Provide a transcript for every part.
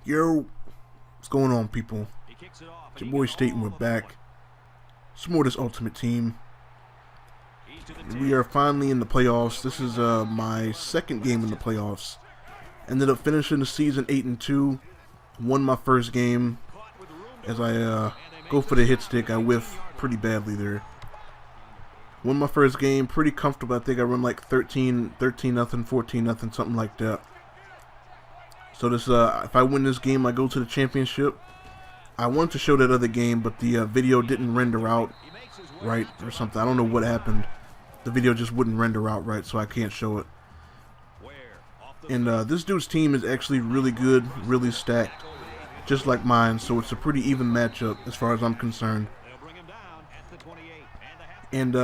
Yo, what's going on, people? It's your boy State, and we're back. Some more of this Ultimate Team. We are finally in the playoffs. This is my second game in the playoffs. Ended up finishing the season 8-2. Won my first game. As I go for the hit stick, I whiff pretty badly there. Won my first game, pretty comfortable. I think I run like 13-0, 14-0, something like that. So this, if I win this game, I go to the championship. I wanted to show that other game, but the video didn't render out right or something. I don't know what happened. The video just wouldn't render out right, so I can't show it. And this dude's team is actually really good, really stacked, just like mine. So it's a pretty even matchup as far as I'm concerned. And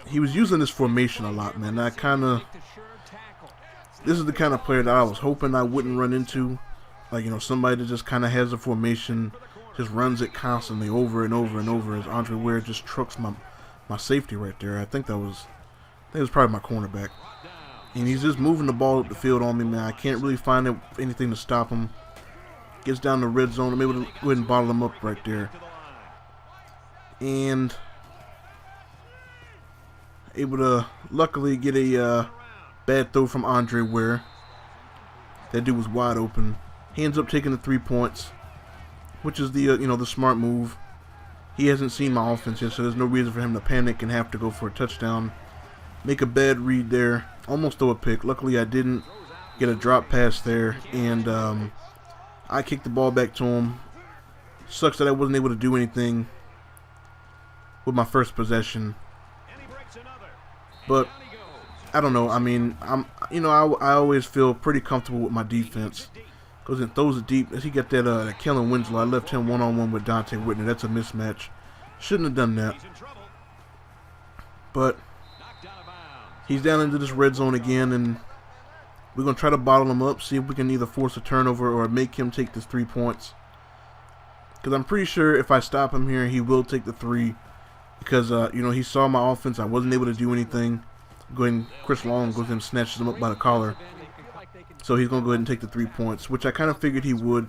he was using this formation a lot, man. This is the kind of player that I was hoping I wouldn't run into. Like, you know, somebody that just kind of has a formation, just runs it constantly over and over and over, as Andre Ware just trucks my safety right there. I think it was probably my cornerback. And he's just moving the ball up the field on me, man. I can't really find anything to stop him. Gets down the red zone. I'm able to go ahead and bottle him up right there. And able to luckily get a bad throw from Andre Ware. That dude was wide open. He ends up taking the 3 points, which is the the smart move. He hasn't seen my offense yet, so there's no reason for him to panic and have to go for a touchdown. Make a bad read there. Almost throw a pick. Luckily, I didn't get a drop pass there, and I kicked the ball back to him. Sucks that I wasn't able to do anything with my first possession. But I don't know. I mean, I always feel pretty comfortable with my defense. Goes and throws it deep. He got that Kellen Winslow. I left him one-on-one with Dante Whitney. That's a mismatch. Shouldn't have done that. But he's down into this red zone again, and we're going to try to bottle him up, see if we can either force a turnover or make him take this 3 points. Because I'm pretty sure if I stop him here, he will take the 3. Because, he saw my offense. I wasn't able to do anything. Chris Long goes and snatches him up by the collar. So he's going to go ahead and take the 3 points, which I kind of figured he would.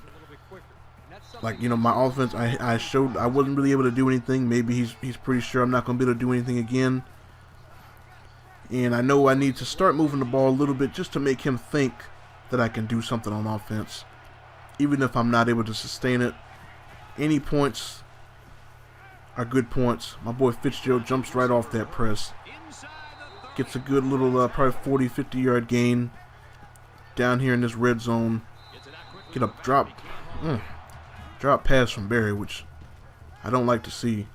Like, my offense, I showed I wasn't really able to do anything. Maybe he's pretty sure I'm not going to be able to do anything again. And I know I need to start moving the ball a little bit just to make him think that I can do something on offense. Even if I'm not able to sustain it. Any points are good points. My boy Fitzgerald jumps right off that press. Gets a good little probably 40-50 yard gain down here in this red zone. Get a drop pass from Barry, which I don't like to see.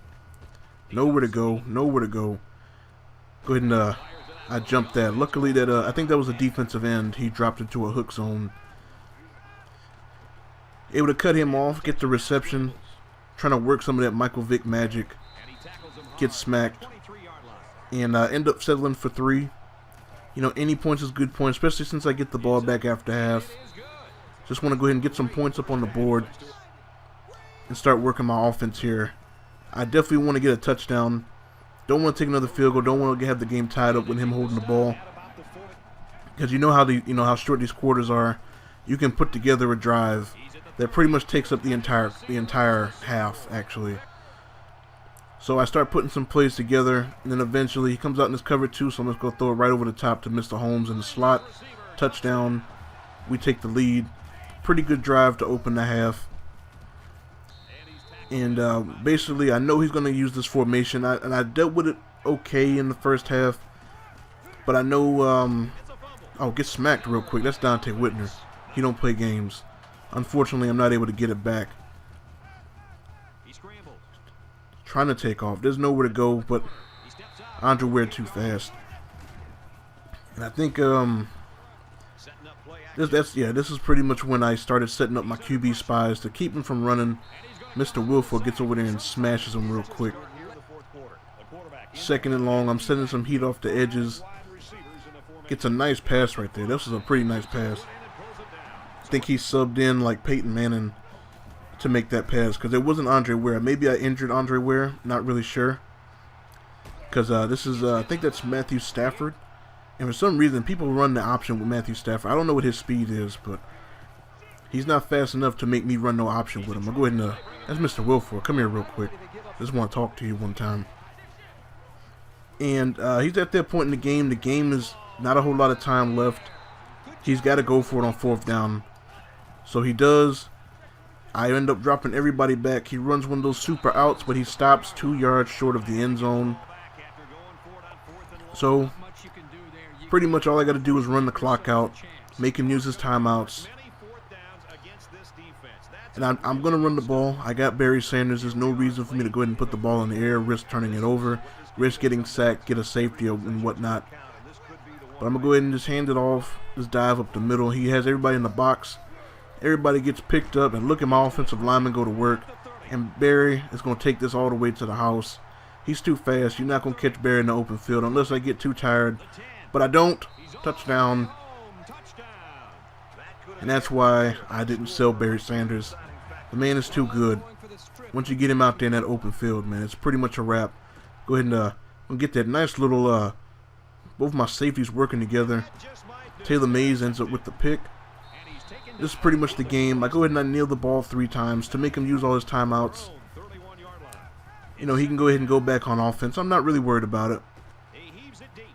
Nowhere to go. Go ahead and I jumped that. Luckily that I think that was a defensive end. He dropped into a hook zone. Able to cut him off, get the reception. Trying to work some of that Michael Vick magic. Get smacked. And end up settling for 3. Any points is good points, especially since I get the ball back after half. Just want to go ahead and get some points up on the board and start working my offense here. I definitely want to get a touchdown. Don't want to take another field goal. Don't want to have the game tied up with him holding the ball. Because how short these quarters are. You can put together a drive that pretty much takes up the entire half, actually. So I start putting some plays together, and then eventually he comes out in this cover 2, so I'm just going to throw it right over the top to Mr. Holmes in the slot. Touchdown. We take the lead. Pretty good drive to open the half. And basically, I know he's going to use this formation, and I dealt with it okay in the first half. But I know, get smacked real quick. That's Dante Whitner. He don't play games. Unfortunately, I'm not able to get it back. Trying to take off. There's nowhere to go, but Andre Ware too fast. And I think this is pretty much when I started setting up my QB spies to keep him from running. Mr. Wilford gets over there and smashes him real quick. 2nd and long. I'm setting some heat off the edges. Gets a nice pass right there. This is a pretty nice pass. I think he subbed in like Peyton Manning to make that pass, because it wasn't Andre Ware. Maybe I injured Andre Ware, not really sure. Because this is, I think that's Matthew Stafford. And for some reason, people run the option with Matthew Stafford. I don't know what his speed is, but He's not fast enough to make me run no option with him. I'll go ahead and, that's Mr. Wilford. Come here real quick. Just want to talk to you one time. And he's at that point in the game. The game is not a whole lot of time left. He's got to go for it on 4th down. So he does. I end up dropping everybody back. He runs one of those super outs, but he stops 2 yards short of the end zone. So pretty much all I got to do is run the clock out, make him use his timeouts. And I'm going to run the ball. I got Barry Sanders. There's no reason for me to go ahead and put the ball in the air, risk turning it over, risk getting sacked, get a safety and whatnot. But I'm going to go ahead and just hand it off, just dive up the middle. He has everybody in the box. Everybody gets picked up, and look at my offensive lineman go to work. And Barry is going to take this all the way to the house. He's too fast. You're not going to catch Barry in the open field unless I get too tired. But I don't. Touchdown. And that's why I didn't sell Barry Sanders. The man is too good. Once you get him out there in that open field, man, it's pretty much a wrap. Go ahead and get that nice little, both my safeties working together. Taylor Mays ends up with the pick. This is pretty much the game. I go ahead and I kneel the ball 3 times to make him use all his timeouts. You know, he can go ahead and go back on offense. I'm not really worried about it,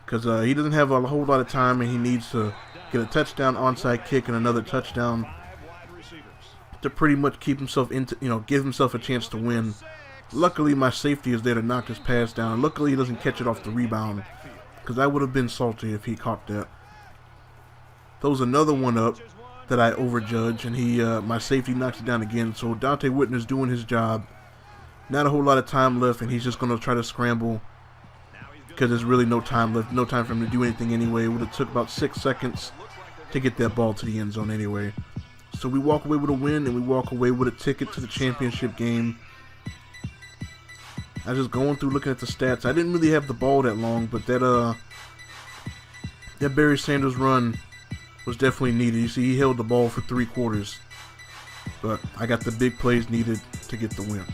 because he doesn't have a whole lot of time, and he needs to get a touchdown, onside kick, and another touchdown to pretty much keep himself into, give himself a chance to win. Luckily, my safety is there to knock his pass down. Luckily, he doesn't catch it off the rebound, because I would have been salty if he caught that. Throws another one up that I overjudge, and my safety knocks it down again. So Dante Whitner's doing his job. Not a whole lot of time left, and he's just going to try to scramble, because there's really no time left, no time for him to do anything anyway. It would have took about 6 seconds to get that ball to the end zone anyway. So we walk away with a win, and we walk away with a ticket to the championship game. I was just going through looking at the stats. I didn't really have the ball that long, but that Barry Sanders run was definitely needed. You see, he held the ball for 3 quarters, but I got the big plays needed to get the win.